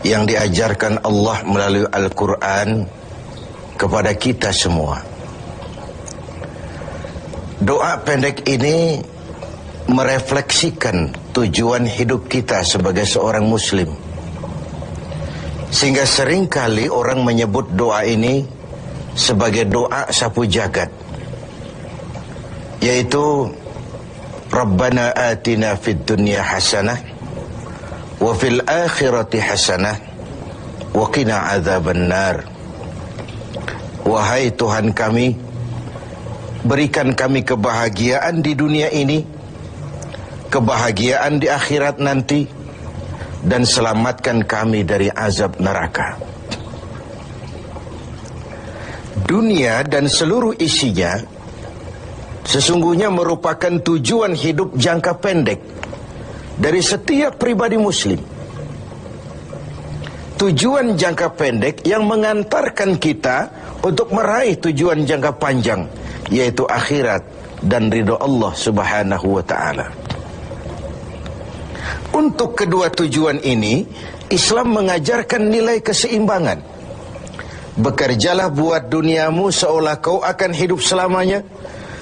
yang diajarkan Allah melalui Al-Quran kepada kita semua. Doa pendek ini merefleksikan tujuan hidup kita sebagai seorang muslim, sehingga seringkali orang menyebut doa ini sebagai doa sapu jagat, yaitu Rabbana atina fid dunya hasanah wa fil akhirati hasanah wa qina adzabannar. Wahai Tuhan kami, berikan kami kebahagiaan di dunia ini, kebahagiaan di akhirat nanti, dan selamatkan kami dari azab neraka. Dunia dan seluruh isinya sesungguhnya merupakan tujuan hidup jangka pendek dari setiap pribadi muslim. Tujuan jangka pendek yang mengantarkan kita untuk meraih tujuan jangka panjang, yaitu akhirat dan ridho Allah Subhanahu wa ta'ala. Untuk kedua tujuan ini, Islam mengajarkan nilai keseimbangan. Bekerjalah buat duniamu seolah kau akan hidup selamanya,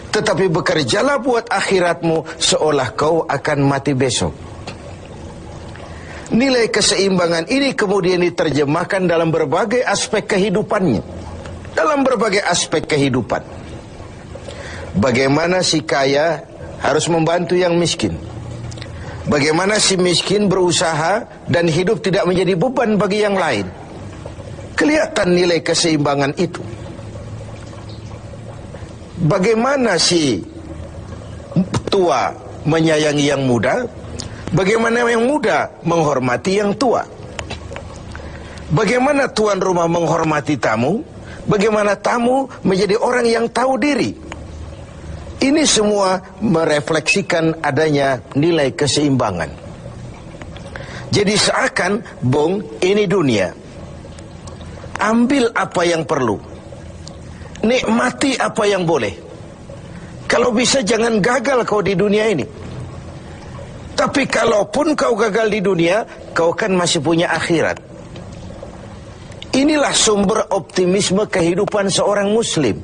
tetapi bekerjalah buat akhiratmu seolah kau akan mati besok. Nilai keseimbangan ini kemudian diterjemahkan dalam berbagai aspek kehidupannya. Dalam berbagai aspek kehidupan. Bagaimana si kaya harus membantu yang miskin. Bagaimana si miskin berusaha dan hidup tidak menjadi beban bagi yang lain. Kelihatan nilai keseimbangan itu. Bagaimana si tua menyayangi yang muda, bagaimana yang muda menghormati yang tua. Bagaimana tuan rumah menghormati tamu, bagaimana tamu menjadi orang yang tahu diri. Ini semua merefleksikan adanya nilai keseimbangan. Jadi seakan, Bung, ini dunia. Ambil apa yang perlu, nikmati apa yang boleh. Kalau bisa jangan gagal kau di dunia ini. Tapi kalaupun kau gagal di dunia, kau kan masih punya akhirat. Inilah sumber optimisme kehidupan seorang muslim.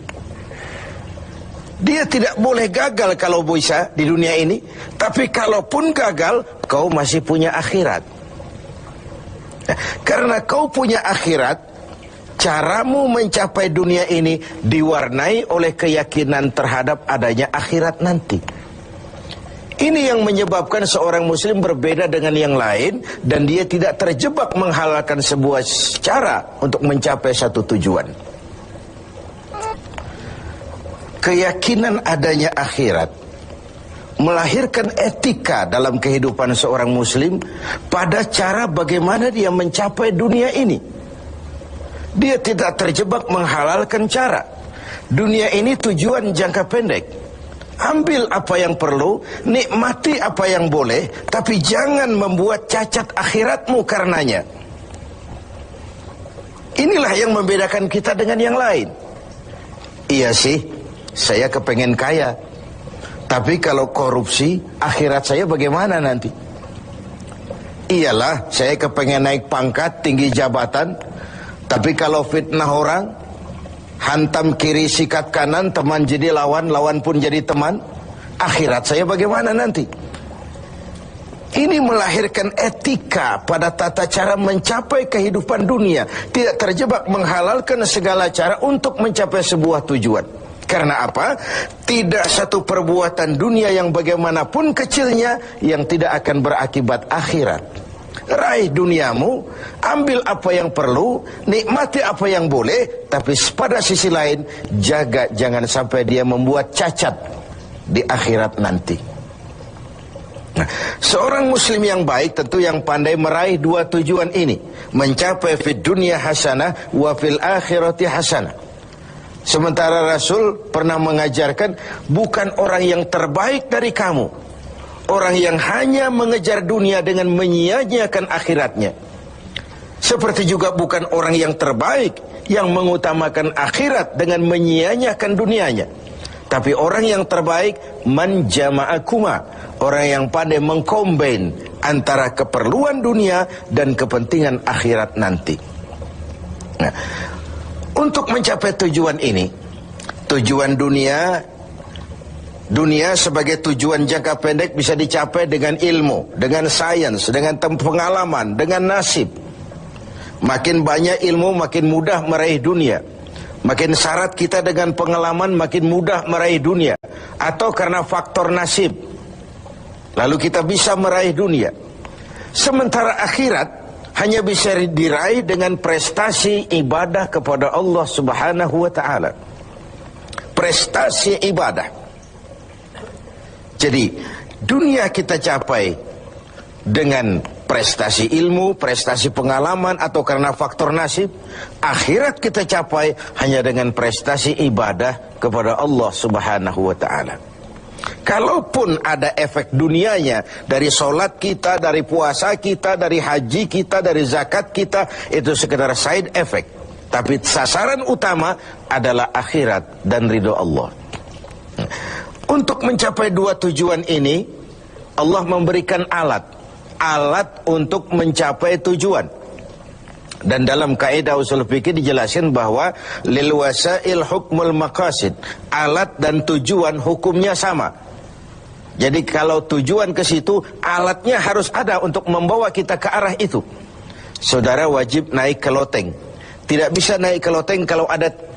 Dia tidak boleh gagal kalau bisa di dunia ini, tapi kalaupun gagal, kau masih punya akhirat. Nah, karena kau punya akhirat, caramu mencapai dunia ini diwarnai oleh keyakinan terhadap adanya akhirat nanti. Ini yang menyebabkan seorang muslim berbeda dengan yang lain, dan dia tidak terjebak menghalalkan sebuah cara untuk mencapai satu tujuan. Keyakinan adanya akhirat melahirkan etika dalam kehidupan seorang muslim pada cara bagaimana dia mencapai dunia ini. Dia tidak terjebak menghalalkan cara. Dunia ini tujuan jangka pendek. Ambil apa yang perlu, nikmati apa yang boleh, tapi jangan membuat cacat akhiratmu karenanya. Inilah yang membedakan kita dengan yang lain. Iya sih, saya kepengen kaya, tapi kalau korupsi, akhirat saya bagaimana nanti? Iyalah, saya kepengen naik pangkat, tinggi jabatan, tapi kalau fitnah orang, hantam kiri sikat kanan, teman jadi lawan, lawan pun jadi teman, akhirat saya bagaimana nanti? Ini melahirkan etika pada tata cara mencapai kehidupan dunia, tidak terjebak menghalalkan segala cara untuk mencapai sebuah tujuan. Karena apa? Tidak satu perbuatan dunia yang bagaimanapun kecilnya yang tidak akan berakibat akhirat. Raih duniamu, ambil apa yang perlu, nikmati apa yang boleh, tapi pada sisi lain jaga jangan sampai dia membuat cacat di akhirat nanti. Nah, seorang muslim yang baik tentu yang pandai meraih dua tujuan ini, mencapai fid dunya hasanah wa fil akhirati hasanah. Sementara Rasul pernah mengajarkan, bukan orang yang terbaik dari kamu orang yang hanya mengejar dunia dengan menyia-nyiakan akhiratnya. Seperti juga bukan orang yang terbaik yang mengutamakan akhirat dengan menyia-nyiakan dunianya. Tapi orang yang terbaik man jama'akuma, orang yang pandai mengkombin antara keperluan dunia dan kepentingan akhirat nanti. Nah, untuk mencapai tujuan ini, tujuan dunia sebagai tujuan jangka pendek bisa dicapai dengan ilmu, dengan sains, dengan pengalaman, dengan nasib. Makin banyak ilmu, makin mudah meraih dunia. Makin syarat kita dengan pengalaman, makin mudah meraih dunia. Atau karena faktor nasib, lalu kita bisa meraih dunia. Sementara akhirat hanya bisa diraih dengan prestasi ibadah kepada Allah Subhanahu wa ta'ala. Prestasi ibadah. Jadi dunia kita capai dengan prestasi ilmu, prestasi pengalaman, atau karena faktor nasib. Akhirat kita capai hanya dengan prestasi ibadah kepada Allah Subhanahu wa ta'ala. Kalaupun ada efek dunianya dari solat kita, dari puasa kita, dari haji kita, dari zakat kita, itu sekedar side effect. Tapi sasaran utama adalah akhirat dan ridho Allah. Untuk mencapai dua tujuan ini, Allah memberikan alat untuk mencapai tujuan. Dan dalam kaidah usul fikih dijelaskan bahwa lil wasail hukmul maqasid, alat dan tujuan hukumnya sama. Jadi kalau tujuan ke situ, alatnya harus ada untuk membawa kita ke arah itu. Saudara wajib naik ke loteng. Tidak bisa naik ke loteng kalau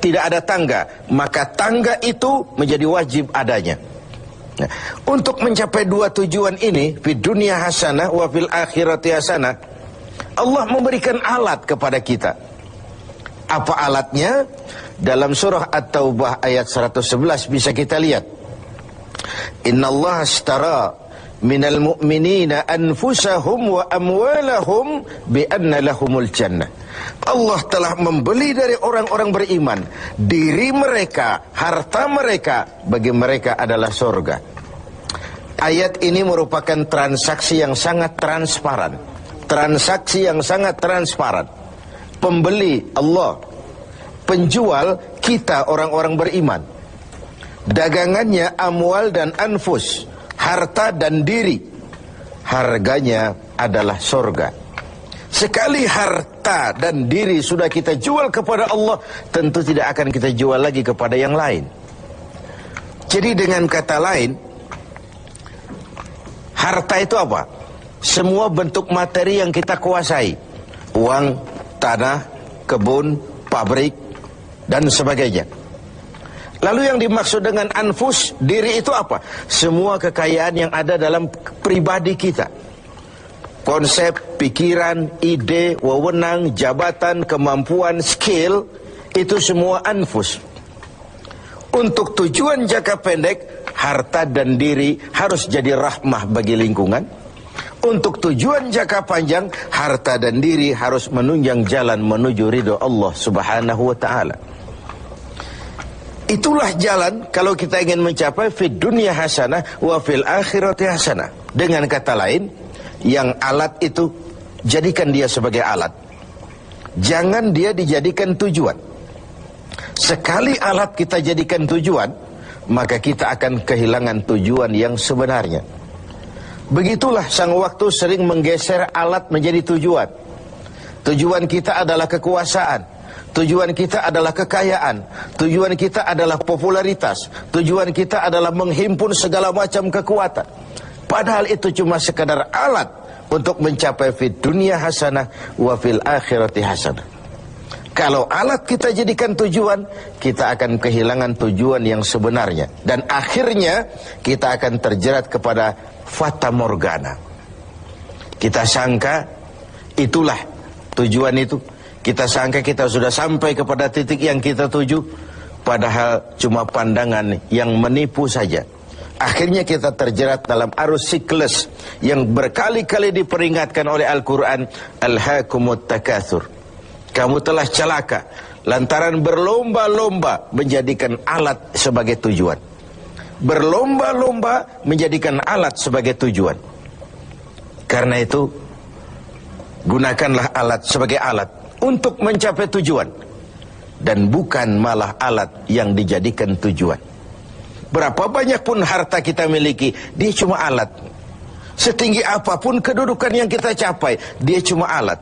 tidak ada tangga, maka tangga itu menjadi wajib adanya. Nah, untuk mencapai dua tujuan ini, fid dunya hasanah wa fil akhirati hasanah, Allah memberikan alat kepada kita. Apa alatnya? Dalam surah At-Taubah ayat 111 bisa kita lihat. Innallaha ashtara minal mu'minina anfusahum wa amwalahum bi anna lahumul jannah. Allah telah membeli dari orang-orang beriman diri mereka, harta mereka, bagi mereka adalah surga. Ayat ini merupakan transaksi yang sangat transparan. Transaksi yang sangat transparan. Pembeli Allah, penjual kita orang-orang beriman. Dagangannya amwal dan anfus, harta dan diri. Harganya adalah surga. Sekali harta dan diri sudah kita jual kepada Allah, tentu tidak akan kita jual lagi kepada yang lain. Jadi dengan kata lain, harta itu apa? Semua bentuk materi yang kita kuasai. Uang, tanah, kebun, pabrik, dan sebagainya. Lalu yang dimaksud dengan anfus, diri itu apa? Semua kekayaan yang ada dalam pribadi kita. Konsep, pikiran, ide, wewenang, jabatan, kemampuan, skill, itu semua anfus. Untuk tujuan jangka pendek, harta dan diri harus jadi rahmah bagi lingkungan. Untuk tujuan jangka panjang, harta dan diri harus menunjang jalan menuju ridho Allah Subhanahu wa ta'ala. Itulah jalan kalau kita ingin mencapai fid dunya hasanah wa fil akhirati hasanah. Dengan kata lain, yang alat itu jadikan dia sebagai alat. Jangan dia dijadikan tujuan. Sekali alat kita jadikan tujuan, maka kita akan kehilangan tujuan yang sebenarnya. Begitulah sang waktu sering menggeser alat menjadi tujuan. Tujuan kita adalah kekuasaan. Tujuan kita adalah kekayaan. Tujuan kita adalah popularitas. Tujuan kita adalah menghimpun segala macam kekuatan. Padahal itu cuma sekadar alat untuk mencapai fid dunya hasanah wa fil akhirati hasanah. Kalau alat kita jadikan tujuan, kita akan kehilangan tujuan yang sebenarnya. Dan akhirnya kita akan terjerat kepada fata morgana. Kita sangka itulah tujuan itu. Kita sangka kita sudah sampai kepada titik yang kita tuju. Padahal cuma pandangan yang menipu saja. Akhirnya kita terjerat dalam arus siklus yang berkali-kali diperingatkan oleh Al-Quran. Alhaakumut takatsur. Kamu telah celaka lantaran berlomba-lomba menjadikan alat sebagai tujuan. Berlomba-lomba menjadikan alat sebagai tujuan. Karena itu, gunakanlah alat sebagai alat untuk mencapai tujuan. Dan bukan malah alat yang dijadikan tujuan. Berapa banyak pun harta kita miliki, dia cuma alat. Setinggi apapun kedudukan yang kita capai, dia cuma alat.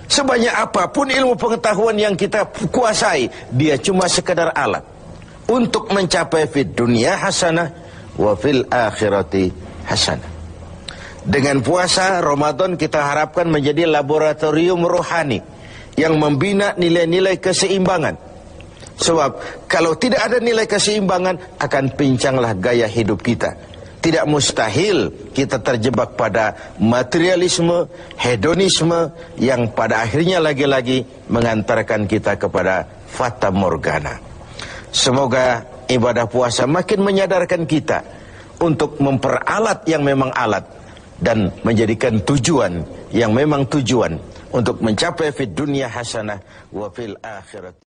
Sebanyak apapun ilmu pengetahuan yang kita kuasai, dia cuma sekedar alat untuk mencapai fid dunya hasanah wa fil akhirati hasanah. Dengan puasa Ramadan kita harapkan menjadi laboratorium rohani yang membina nilai-nilai keseimbangan. Sebab kalau tidak ada nilai keseimbangan, akan pincanglah gaya hidup kita. Tidak mustahil kita terjebak pada materialisme, hedonisme yang pada akhirnya lagi-lagi mengantarkan kita kepada fata morgana. Semoga ibadah puasa makin menyadarkan kita untuk memperalat yang memang alat dan menjadikan tujuan yang memang tujuan untuk mencapai fid dunya hasanah wa fil akhirat.